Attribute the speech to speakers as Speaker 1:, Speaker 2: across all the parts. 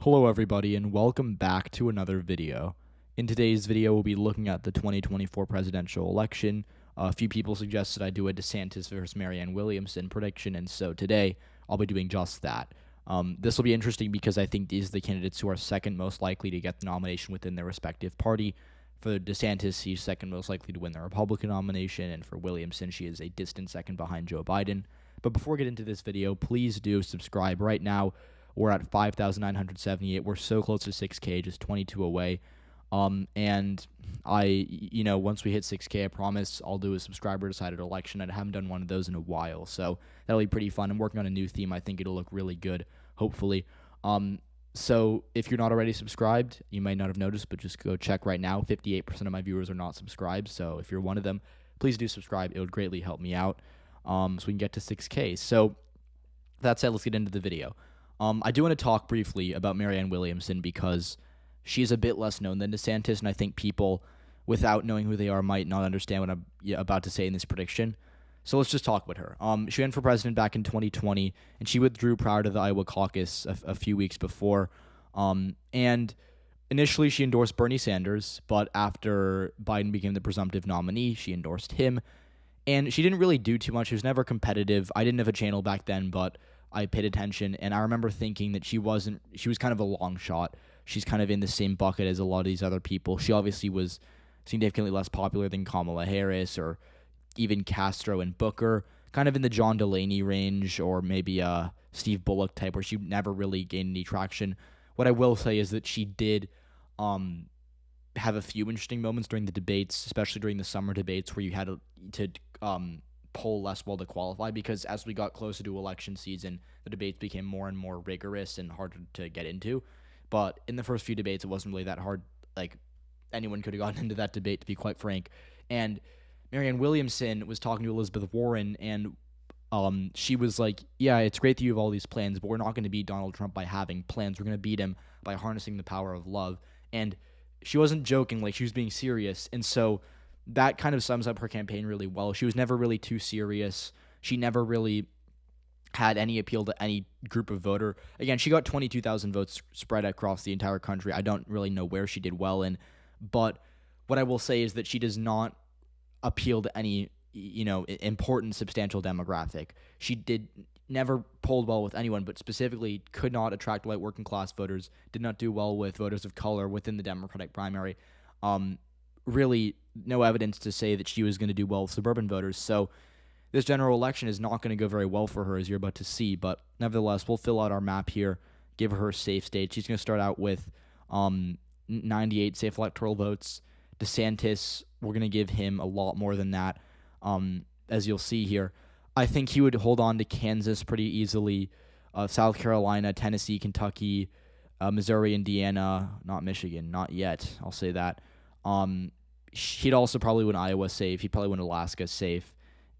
Speaker 1: Hello everybody and welcome back to another video. In today's video we'll be looking at the 2024 presidential election. A few people suggested I do a DeSantis versus Marianne Williamson prediction, and so today I'll be doing just that. This will be interesting because I think these are the candidates who are second most likely to get the nomination within their respective party. For DeSantis, he's second most likely to win the Republican nomination, and for Williamson, she is a distant second behind Joe Biden. But before we get into this video, please do subscribe right now. We're at 5,978. We're so close to 6K, just 22 away. And once we hit 6K, I promise I'll do a subscriber-decided election. I haven't done one of those in a while, so that'll be pretty fun. I'm working on a new theme. I think it'll look really good, hopefully. So if you're not already subscribed, you might not have noticed, but just go check right now. 58% of my viewers are not subscribed, so if you're one of them, please do subscribe. It would greatly help me out so we can get to 6K. So that said, let's get into the video. I do want to talk briefly about Marianne Williamson because she's a bit less known than DeSantis, and I think people, without knowing who they are, might not understand what I'm about to say in this prediction. So let's just talk about her. She ran for president back in 2020, and she withdrew prior to the Iowa caucus a few weeks before. And initially, she endorsed Bernie Sanders, but after Biden became the presumptive nominee, she endorsed him. And she didn't really do too much. She was never competitive. I didn't have a channel back then, but I paid attention, and I remember thinking that she was kind of a long shot. She's kind of in the same bucket as a lot of these other people. She obviously was significantly less popular than Kamala Harris or even Castro and Booker, kind of in the John Delaney range or maybe a Steve Bullock type where she never really gained any traction. What I will say is that she did have a few interesting moments during the debates, especially during the summer debates where you had to poll less well to qualify, because as we got closer to election season, the debates became more and more rigorous and harder to get into. But in the first few debates, it wasn't really that hard. Like, anyone could have gotten into that debate, to be quite frank. And Marianne Williamson was talking to Elizabeth Warren, and she was like, yeah, it's great that you have all these plans, but we're not going to beat Donald Trump by having plans. We're going to beat him by harnessing the power of love. And she wasn't joking, like, she was being serious. And so that kind of sums up her campaign really well. She was never really too serious. She never really had any appeal to any group of voter. Again, she got 22,000 votes spread across the entire country. I don't really know where she did well in, but what I will say is that she does not appeal to any, important substantial demographic. She did never polled well with anyone, but specifically could not attract white working class voters, did not do well with voters of color within the Democratic primary. Really no evidence to say that she was going to do well with suburban voters. So this general election is not going to go very well for her, as you're about to see. But nevertheless, we'll fill out our map here, give her a safe state. She's going to start out with 98 safe electoral votes. DeSantis, we're going to give him a lot more than that, as you'll see here. I think he would hold on to Kansas pretty easily, South Carolina, Tennessee, Kentucky, Missouri, Indiana, not Michigan, not yet. I'll say that. He'd also probably win Iowa safe. He'd probably win Alaska safe.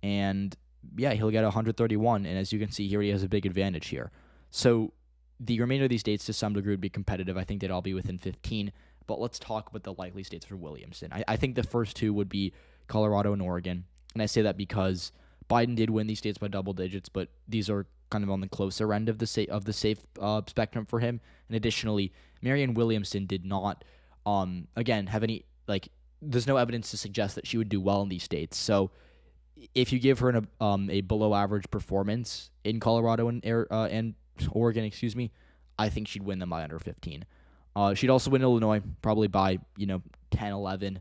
Speaker 1: And, yeah, he'll get 131. And as you can see here, he has a big advantage here. So the remainder of these states, to some degree, would be competitive. I think they'd all be within 15. But let's talk about the likely states for Williamson. I think the first two would be Colorado and Oregon. And I say that because Biden did win these states by double digits, but these are kind of on the closer end of the safe spectrum for him. And additionally, Marianne Williamson did not, again, have any, there's no evidence to suggest that she would do well in these states. So if you give her a below average performance in Colorado and Oregon, I think she'd win them by under 15. She'd also win Illinois, probably by 10, 11.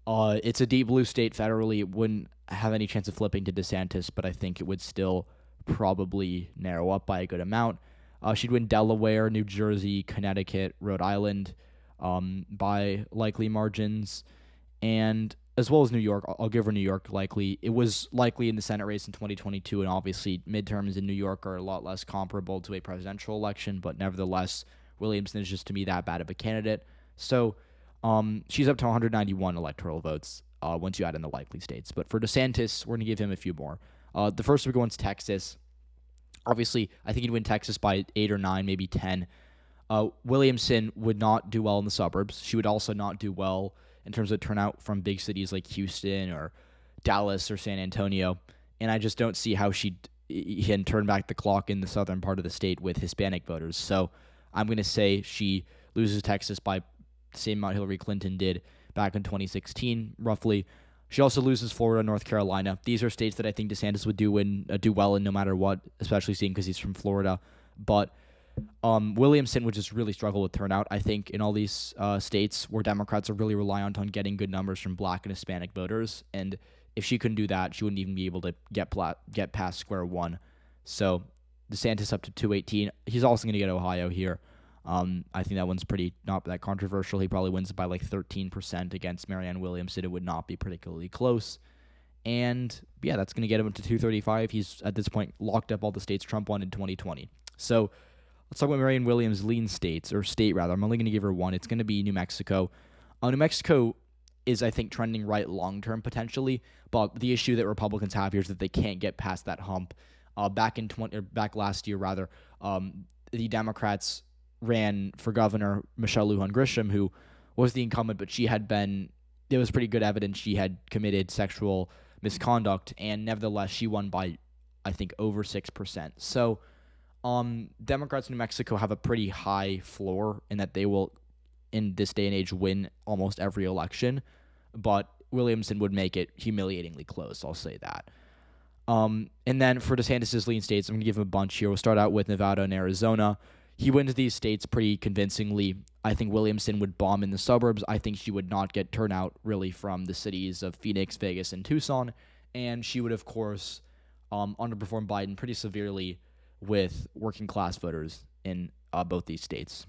Speaker 1: It's a deep blue state federally. It wouldn't have any chance of flipping to DeSantis, but I think it would still probably narrow up by a good amount. She'd win Delaware, New Jersey, Connecticut, Rhode Island by likely margins, and as well as New York. I'll give her New York likely. It was likely in the Senate race in 2022, and obviously midterms in New York are a lot less comparable to a presidential election, but nevertheless, Williamson is just, to me, that bad of a candidate. So she's up to 191 electoral votes once you add in the likely states. But for DeSantis, we're going to give him a few more. The first we go into Texas. Obviously, I think he'd win Texas by 8 or 9, maybe 10. Williamson would not do well in the suburbs. She would also not do well in terms of turnout from big cities like Houston or Dallas or San Antonio. And I just don't see how she can turn back the clock in the southern part of the state with Hispanic voters. So I'm going to say she loses Texas by the same amount Hillary Clinton did back in 2016, roughly. She also loses Florida, North Carolina. These are states that I think DeSantis would do well in no matter what, especially seeing because he's from Florida. But Williamson would just really struggle with turnout, I think, in all these states where Democrats are really reliant on getting good numbers from Black and Hispanic voters. And if she couldn't do that, she wouldn't even be able to get past square one. So DeSantis up to 218. He's also going to get Ohio here. I think that one's not that controversial. He probably wins by like 13% against Marianne Williamson. It would not be particularly close. And yeah, that's going to get him to 235. He's at this point locked up all the states Trump won in 2020. So let's talk about Marianne Williams' lean states, or state rather. I'm only going to give her one. It's going to be New Mexico. New Mexico is, I think, trending right long-term potentially, but the issue that Republicans have here is that they can't get past that hump. Back last year, rather, the Democrats ran for governor Michelle Lujan Grisham, who was the incumbent, but there was pretty good evidence she had committed sexual misconduct, and nevertheless, she won by, I think, over 6%. So, Democrats in New Mexico have a pretty high floor in that they will, in this day and age, win almost every election, but Williamson would make it humiliatingly close, I'll say that. And then for DeSantis' lean states, I'm going to give him a bunch here. We'll start out with Nevada and Arizona. He wins these states pretty convincingly. I think Williamson would bomb in the suburbs. I think she would not get turnout really from the cities of Phoenix, Vegas, and Tucson. And she would, of course, underperform Biden pretty severely with working class voters in both these states.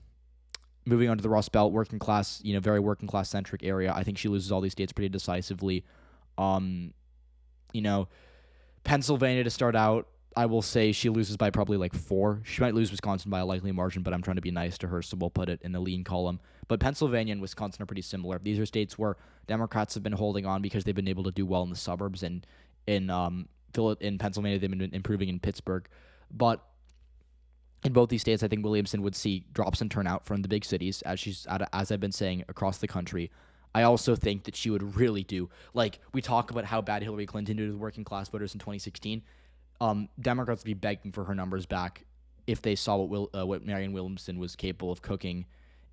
Speaker 1: Moving on to the Rust Belt, working class, very working class centric area. I think she loses all these states pretty decisively. Pennsylvania to start out, I will say she loses by probably like 4. She might lose Wisconsin by a likely margin, but I'm trying to be nice to her, so we'll put it in the lean column. But Pennsylvania and Wisconsin are pretty similar. These are states where Democrats have been holding on because they've been able to do well in the suburbs, and in Pennsylvania they've been improving in Pittsburgh. But in both these states, I think Williamson would see drops in turnout from the big cities, as I've been saying, across the country. I also think that she would really do, like we talk about how bad Hillary Clinton did with working class voters in 2016. Democrats would be begging for her numbers back if they saw what Marianne Williamson was capable of cooking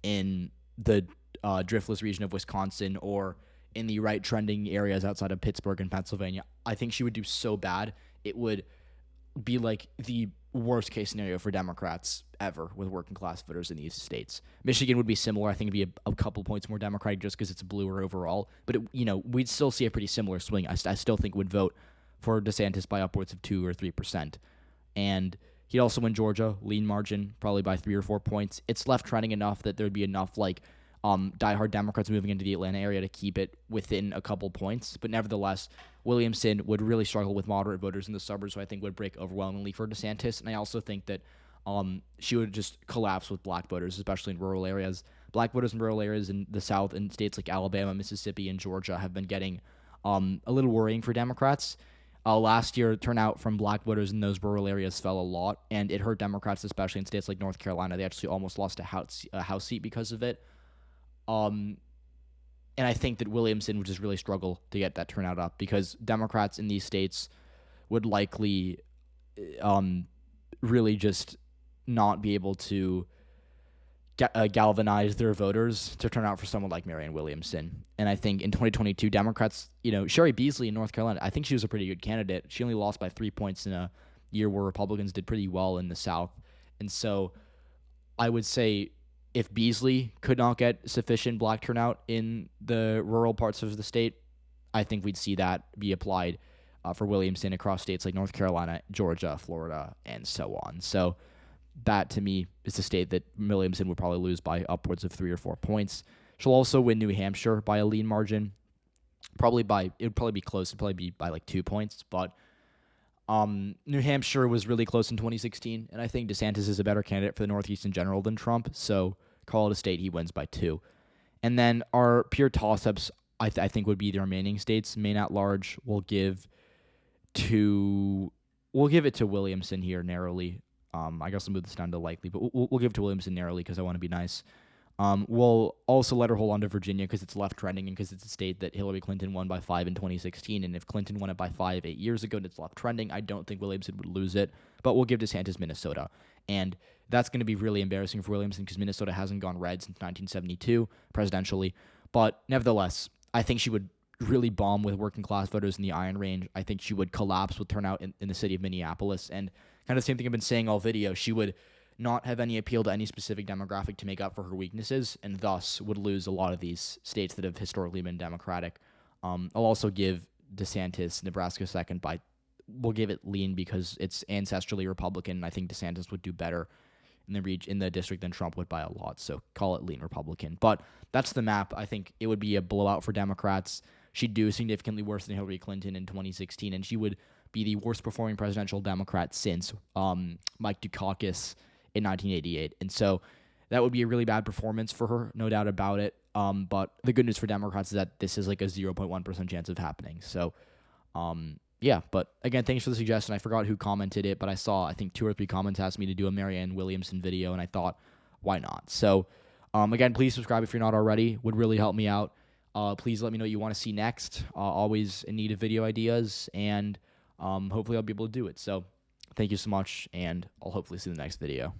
Speaker 1: in the driftless region of Wisconsin or in the right trending areas outside of Pittsburgh and Pennsylvania. I think she would do so bad it would be like the worst case scenario for Democrats ever with working class voters in these states. Michigan would be similar. I think it'd be a couple points more Democratic just because it's bluer overall. But we'd still see a pretty similar swing. I still think would vote for DeSantis by upwards of 2 or 3%. And he'd also win Georgia, lean margin, probably by 3 or 4 points. It's left trending enough that there'd be enough diehard Democrats moving into the Atlanta area to keep it within a couple points. But nevertheless, Williamson would really struggle with moderate voters in the suburbs, who I think would break overwhelmingly for DeSantis. And I also think that she would just collapse with black voters, especially in rural areas. Black voters in rural areas in the South and states like Alabama, Mississippi, and Georgia have been getting a little worrying for Democrats. Last year, turnout from black voters in those rural areas fell a lot, and it hurt Democrats, especially in states like North Carolina. They actually almost lost a house seat because of it. And I think that Williamson would just really struggle to get that turnout up because Democrats in these states would likely really just not be able to galvanize their voters to turn out for someone like Marianne Williamson. And I think in 2022, Democrats, Sherry Beasley in North Carolina, I think she was a pretty good candidate. She only lost by 3 points in a year where Republicans did pretty well in the South. And so I would say if Beasley could not get sufficient black turnout in the rural parts of the state, I think we'd see that be applied for Williamson across states like North Carolina, Georgia, Florida, and so on. So that, to me, is the state that Williamson would probably lose by upwards of 3 or 4 points. She'll also win New Hampshire by a lean margin. It would probably be close. It'd probably be by like 2 points. But New Hampshire was really close in 2016, and I think DeSantis is a better candidate for the Northeast in general than Trump. So call it a state. He wins by 2. And then our pure toss-ups, I think, would be the remaining states. Maine at large, we'll give it to Williamson here narrowly. I guess I'll move this down to likely, but we'll give it to Williamson narrowly because I want to be nice. We'll also let her hold on to Virginia because it's left trending and because it's a state that Hillary Clinton won by 5 in 2016. And if Clinton won it by 5 8 years ago and it's left trending, I don't think Williamson would lose it. But we'll give DeSantis Minnesota. And that's going to be really embarrassing for Williamson because Minnesota hasn't gone red since 1972 presidentially. But nevertheless, I think she would really bomb with working class voters in the Iron Range. I think she would collapse with turnout in the city of Minneapolis. And kind of the same thing I've been saying all video. She would not have any appeal to any specific demographic to make up for her weaknesses, and thus would lose a lot of these states that have historically been Democratic. I'll also give DeSantis Nebraska second, but we'll give it lean because it's ancestrally Republican. I think DeSantis would do better in the district than Trump would by a lot. So call it lean Republican. But that's the map. I think it would be a blowout for Democrats. She'd do significantly worse than Hillary Clinton in 2016, and she would be the worst performing presidential Democrat since Mike Dukakis in 1988. And so that would be a really bad performance for her, no doubt about it. But the good news for Democrats is that this is like a 0.1% chance of happening. So, yeah, but again, thanks for the suggestion. I forgot who commented it, but I saw, I think 2 or 3 comments asked me to do a Marianne Williamson video, and I thought, why not? So, again, please subscribe if you're not already. Would really help me out. Please let me know what you want to see next. Always in need of video ideas, and hopefully I'll be able to do it. So, thank you so much, and I'll hopefully see you in the next video.